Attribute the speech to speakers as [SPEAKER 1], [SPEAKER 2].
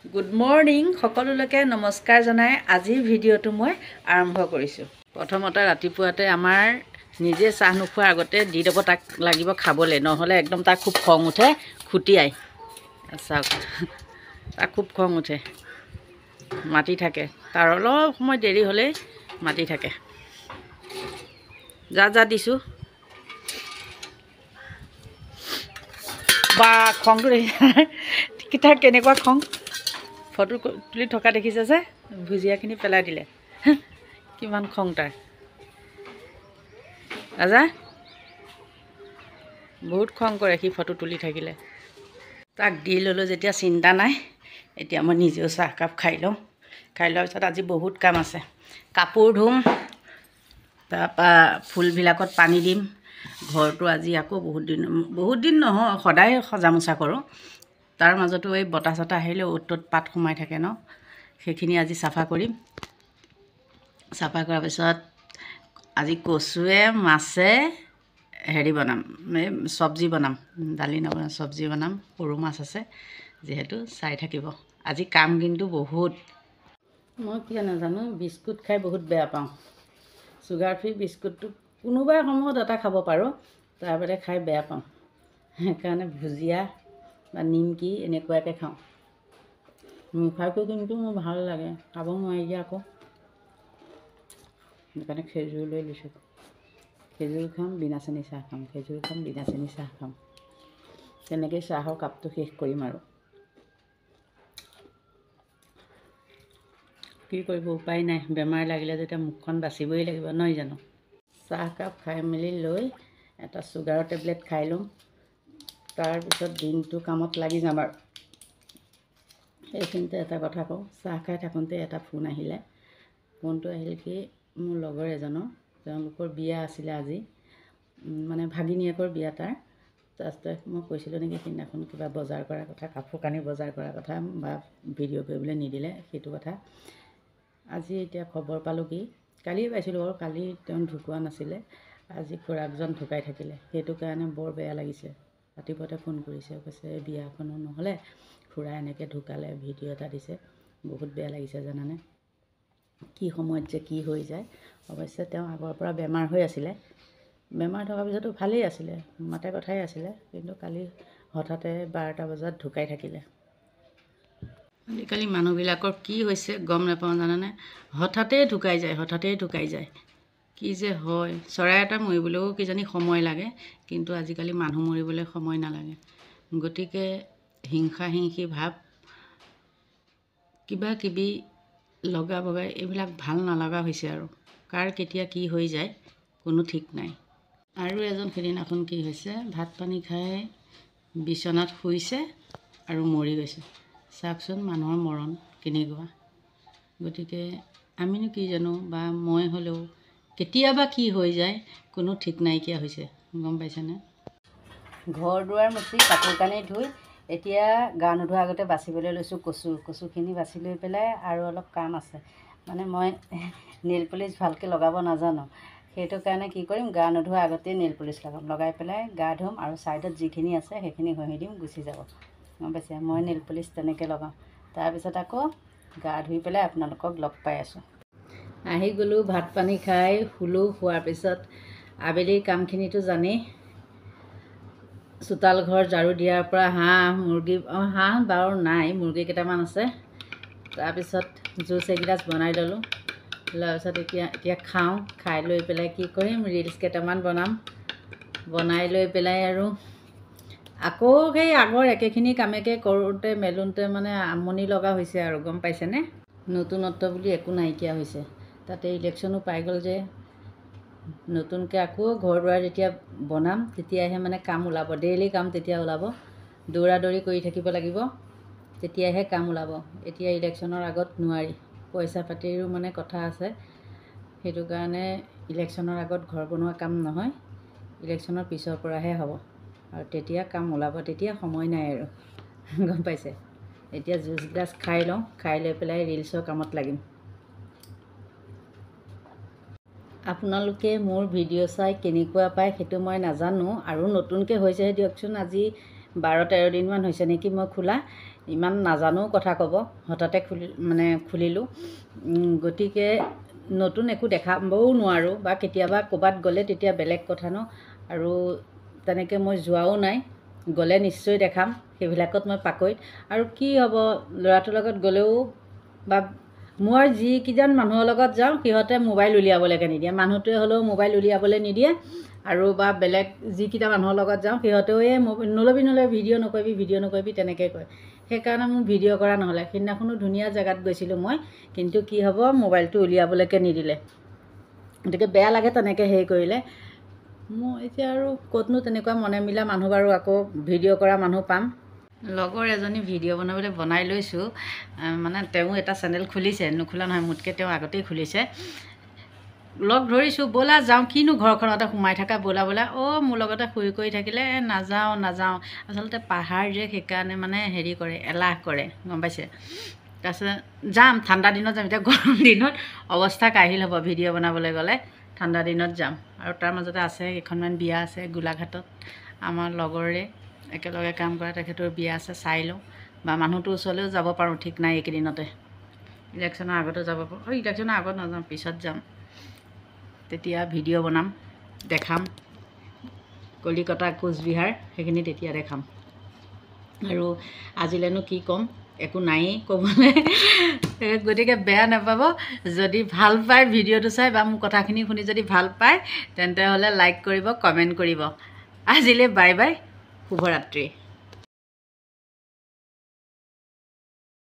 [SPEAKER 1] Good morning সকলোলৈকে নমস্কাৰ জনাই আজিৰ ভিডিঅ'টো মই আৰম্ভ কৰিছোঁ। প্ৰথমতে ৰাতিপুৱাতে আমাৰ নিজে চাহ নোখোৱাৰ আগতে দি দিব তাক লাগিব খাবলৈ, নহ'লে একদম তাক খুব খং উঠে খুটিয়াই। চাওক তাক খুব খং উঠে, মাতি থাকে, তাৰ অলপ সময় দেৰি হ'লেই মাতি থাকে। যা দিছোঁ বা খংটো দেখি তাৰ কেনেকুৱা খং। ফটো তুলি থকা দেখিছে যে ভুজিয়াখিনি পেলাই দিলে, কিমান খং তাৰ। ৰাজা বহুত খং কৰে সি ফটো তুলি থাকিলে। তাক দি ল'লোঁ যেতিয়া চিন্তা নাই, এতিয়া মই নিজেও চাহকাপ খাই লওঁ। খাই লোৱাৰ পিছত আজি বহুত কাম আছে। কাপোৰ ধুম, তাৰপৰা ফুলবিলাকত পানী দিম। ঘৰটো আজি আকৌ বহুত দিন নহয়, সদায় সজা মোচা কৰোঁ। তাৰ মাজতো এই বতাহ চতাহ আহিলে অ'ত ত'ত পাত সোমাই থাকে ন, সেইখিনি আজি চাফা কৰিম। চাফা কৰাৰ পিছত আজি কচুৱে মাছে হেৰি বনাম, এই চব্জি বনাম, দালি নবনাম, চব্জি বনাম। সৰু মাছ আছে যিহেতু, চাই থাকিব। আজি কাম কিন্তু বহুত। মই কিয় নাজানো বিস্কুট খাই বহুত বেয়া পাওঁ। চুগাৰ ফ্ৰী বিস্কুটটো কোনোবা সময়ত এটা খাব পাৰোঁ, তাৰ বাদে খাই বেয়া পাওঁ। সেইকাৰণে ভুজিয়া বা নিমকি এনেকুৱাকৈ খাওঁ। মিঠাইটো কিন্তু মোৰ ভাল লাগে, খাব নোৱাৰি যে আকৌ, সেইকাৰণে খেজুৰ লৈ লৈছোঁ। খেজুৰ খাম, বিনা চেনি চাহ খাম, খেজুৰ খাম, বিনা চেনি চাহ খাম। তেনেকৈয়ে চাহৰ কাপটো শেষ কৰিম আৰু। কি কৰিব, উপায় নাই। বেমাৰ লাগিলে যেতিয়া মুখখন বাচিবই লাগিব, নহয় জানো। চাহকাপ খাই মেলি লৈ এটা চুগাৰৰ টেবলেট খাই ল'ম, তাৰপিছত দিনটো কামত লাগি যাম আৰু। সেইখিনিতে এটা কথা কওঁ, চাহ খাই থাকোঁতে এটা ফোন আহিলে। ফোনটো আহিল কি, মোৰ লগৰ এজনৰ, তেওঁলোকৰ বিয়া আছিলে আজি, মানে ভাগিনীয়েকৰ বিয়া তাৰ। তাৰপিছতে মই কৈছিলোঁ নেকি সেইদিনাখন কিবা বজাৰ কৰাৰ কথা, কাপোৰ কানি বজাৰ কৰাৰ কথা, বা ভিডিঅ' কৰিবলৈ নিদিলে সেইটো কথা। আজি এতিয়া খবৰ পালোঁ কি, কালিয়ে পাইছিলোঁ বাৰু, কালি তেওঁ ঢুকোৱা নাছিলে, আজি খুৰাকজন ঢুকাই থাকিলে। সেইটো কাৰণে বৰ বেয়া লাগিছে। ৰাতিপুৱাতে ফোন কৰিছে, কৈছে বিয়াখনো নহ'লে, খুৰা এনেকৈ ঢুকালে, ভিডিঅ' এটা দিছে, বহুত বেয়া লাগিছে জানানে। কি সময়ত যে কি হৈ যায়। অৱশ্যে তেওঁ আগৰ পৰা বেমাৰ হৈ আছিলে, বেমাৰ থকাৰ পিছতো ভালেই আছিলে, মাতে কথাই আছিলে, কিন্তু কালি হঠাতে 12টা বজাত ঢুকাই থাকিলে। আজিকালি মানুহবিলাকৰ কি হৈছে গম নাপাওঁ জানানে, হঠাতেই ঢুকাই যায়। কি যে হয়, চৰাই এটা মৰিবলৈও কিজানি সময় লাগে, কিন্তু আজিকালি মানুহ মৰিবলৈ সময় নালাগে। গতিকে হিংসা হিংসি ভাৱ, কিবা কিবি লগা বগাই, এইবিলাক ভাল নলগা হৈছে আৰু। কাৰ কেতিয়া কি হৈ যায় কোনো ঠিক নাই। আৰু এজন সেইদিনাখন কি হৈছে, ভাত পানী খাই বিচনাত শুইছে আৰু মৰি গৈছে। চাওকচোন মানুহৰ মৰণ কেনেকুৱা। গতিকে আমিনো কি জানো, বা মই হ'লেও কেতিয়াবা কি হৈ যায় কোনো ঠিক নাইকিয়া হৈছে, গম পাইছেনে। ঘৰ দুৱাৰ মুচি কাপোৰ কানি ধুই এতিয়া গা নোধোৱাৰ আগতে বাচিবলৈ লৈছোঁ কচুখিনি বাচি লৈ পেলাই। আৰু অলপ কাম আছে, মানে মই নেইল পলিচ ভালকৈ লগাব নাজানো, সেইটো কাৰণে কি কৰিম, গা নোধোৱাৰ আগতেই নেইল পলিচ লগাই পেলাই গা ধুম, আৰু ছাইডত যিখিনি আছে সেইখিনি ঘঁহি দিম, গুচি যাব, গম পাইছে। মই নেইল পলিচ তেনেকৈ লগাওঁ। তাৰপিছত আকৌ গা ধুই পেলাই আপোনালোকক লগ পাই আছোঁ। আহি গ'লোঁ, ভাত পানী খাই শুলোঁ। শোৱাৰ পিছত আবেলিৰ কামখিনিতো জানেই, চোতাল ঘৰ ঝাৰু দিয়াৰ পৰা হাঁহ মুৰ্গী, হাঁহ বাৰু নাই, মুৰ্গী কেইটামান আছে। তাৰপিছত জুচ এগিলাচ বনাই ল'লোঁ, লোৱাৰ পিছত এতিয়া খাওঁ। খাই লৈ পেলাই কি কৰিম, ৰিলচ কেইটামান বনাই লৈ পেলাই আৰু আকৌ সেই আগৰ একেখিনি কামেকে কৰোঁতে মেলোঁতে মানে আমনি লগা হৈছে আৰু, গম পাইছেনে। নতুনত্ব বুলি একো নাইকিয়া হৈছে। তাতে ইলেকশ্যনো পাই গ'ল যে, নতুনকৈ আকৌ ঘৰ দুৱাৰ যেতিয়া বনাম তেতিয়াহে মানে কাম ওলাব, ডেইলি কাম তেতিয়া ওলাব। দৌৰা দৌৰি কৰি থাকিব লাগিব, তেতিয়াহে কাম ওলাব। এতিয়া ইলেকশ্যনৰ আগত নোৱাৰি, পইচা পাতিৰো মানে কথা আছে। সেইটো কাৰণে ইলেকশ্যনৰ আগত ঘৰ বনোৱা কাম নহয়, ইলেকশ্যনৰ পিছৰ পৰাহে হ'ব, আৰু তেতিয়া কাম ওলাব। তেতিয়া সময় নাই আৰু, গম পাইছে। এতিয়া জুচ গিলাচ খাই লওঁ, খাই লৈ পেলাই ৰিলচৰ কামত লাগিম। আপোনালোকে মোৰ ভিডিঅ' চাই কেনেকুৱা পায় সেইটো মই নাজানো, আৰু নতুনকৈ হৈছেহে দিয়কচোন। আজি 12-13 দিনমান হৈছে নেকি মই খোলা। ইমান নাজানো কথা ক'ব হঠাতে খুলিলোঁ গতিকে নতুন একো দেখাবও নোৱাৰোঁ বা কেতিয়াবা ক'ৰবাত গ'লে তেতিয়া বেলেগ কথা ন আৰু তেনেকৈ মই যোৱাও নাই গ'লে নিশ্চয় দেখাম সেইবিলাকত মই পাকৈত আৰু কি হ'ব ল'ৰাটোৰ লগত গ'লেও বা মই যিকেইজন মানুহৰ লগত যাওঁ সিহঁতে মোবাইল উলিয়াবলৈকে নিদিয়ে মানুহটোৱে হ'লেও মোবাইল উলিয়াবলৈ নিদিয়ে আৰু বা বেলেগ যিকেইটা মানুহৰ লগত যাওঁ সিহঁতেও এই নল'বি ভিডিঅ' নকৰিবি তেনেকৈ কয় সেইকাৰণে মোৰ ভিডিঅ' কৰা নহ'লে সেইদিনাখনো ধুনীয়া জেগাত গৈছিলোঁ মই কিন্তু কি হ'ব মোবাইলটো উলিয়াবলৈকে নিদিলে গতিকে বেয়া লাগে তেনেকৈ হেৰি কৰিলে মই এতিয়া আৰু ক'তনো তেনেকুৱা মনে মিলা মানুহ বাৰু আকৌ ভিডিঅ' কৰা মানুহ পাম লগৰ এজনী ভিডিঅ' বনাবলৈ বনাই লৈছোঁ মানে তেওঁ এটা চেনেল খুলিছে নোখোলা নহয় মোতকৈ তেওঁ আগতেই খুলিছে লগ ধৰিছোঁ ব'লা যাওঁ কিনো ঘৰখনতে সোমাই থাকা ব'লা মোৰ লগতে শুই কৰি থাকিলে নাযাওঁ আচলতে পাহাৰ যে সেইকাৰণে মানে হেৰি কৰে এলাহ কৰে গম পাইছে তাৰপিছত যাম ঠাণ্ডা দিনত যাম এতিয়া গৰম দিনত অৱস্থা কাহিল হ'ব ভিডিঅ' বনাবলৈ গ'লে ঠাণ্ডা দিনত যাম আৰু তাৰ মাজতে আছে কেইখনমান বিয়া আছে গোলাঘাটত আমাৰ লগৰে একেলগে কাম কৰা তেখেতৰ বিয়া আছে চাই লওঁ বা মানুহটোৰ ওচৰলৈও যাব পাৰোঁ ঠিক নাই এইকেইদিনতে ইলেকশ্যনৰ আগতে যাব পাৰোঁ ইলেকশ্যনৰ আগত নাযাওঁ পিছত যাম তেতিয়া ভিডিঅ' বনাম দেখাম কলিকতা কোচবিহাৰ সেইখিনি তেতিয়া দেখাম আৰু আজিলৈনো কি ক'ম একো নায়েই ক'বলৈ গতিকে বেয়া নাপাব যদি ভাল পায় ভিডিঅ'টো চাই বা মোৰ কথাখিনি শুনি যদি ভাল পায় তেন্তে হ'লে লাইক কৰিব কমেণ্ট কৰিব আজিলৈ বাই বাই শুভৰাত্ৰি